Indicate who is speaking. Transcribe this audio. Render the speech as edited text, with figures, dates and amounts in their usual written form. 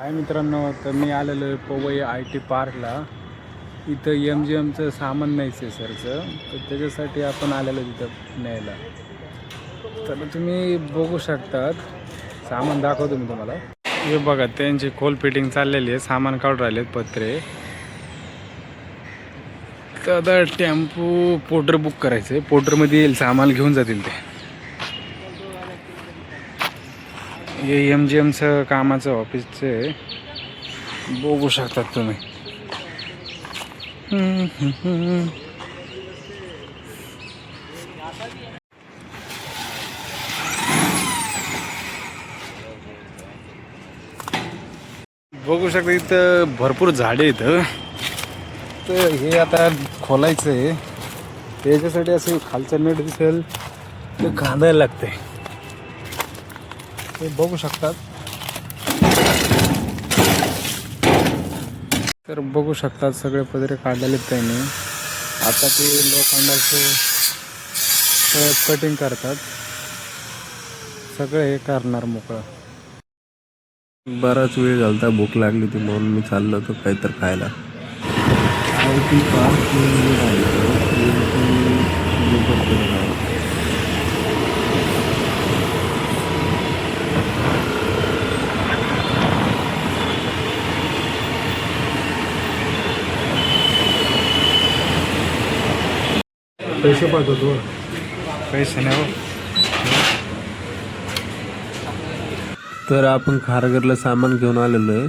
Speaker 1: हाय मित्रांनो, तर मी आलेलो आहे पवई IT पार्कला. इथं MGMचं सामान न्यायचं आहे सरचं, तर त्याच्यासाठी आपण आलेलो तिथं न्यायला. तर तुम्ही बघू शकतात, सामान दाखवतो मी तुम्हाला. हे बघा, त्यांची खोल फिटिंग चाललेली आहे, सामान काढून राहिलेत पत्रे. तर टेम्पो पोर्टर बुक करायचं आहे, पोर्टरमध्ये येईल, सामान घेऊन जातील ते. हे MGMचं कामाचं ऑफिसचं आहे, बघू शकतात तुम्ही. बघू शकता इथं भरपूर झाडे इथं. तर हे आता खोलायचं आहे, त्याच्यासाठी असं खालचं नेट दिसेल ते खांदायला लागते. ते बघू शकतात. तर बघू शकतात सगळे पदरे काढलेले त्यांनी. आता ते लोखंडाचे कटिंग करतात, सगळं हे करणार मोकळं.
Speaker 2: बराच वेळ झालता, भूक लागली होती म्हणून मी चाललो होतो काहीतरी खायला. IT पार्क पैसे पाठवतो.
Speaker 1: पैसे नाही हो.
Speaker 2: तर आपण खारघरला सामान घेऊन आलेलो आहे.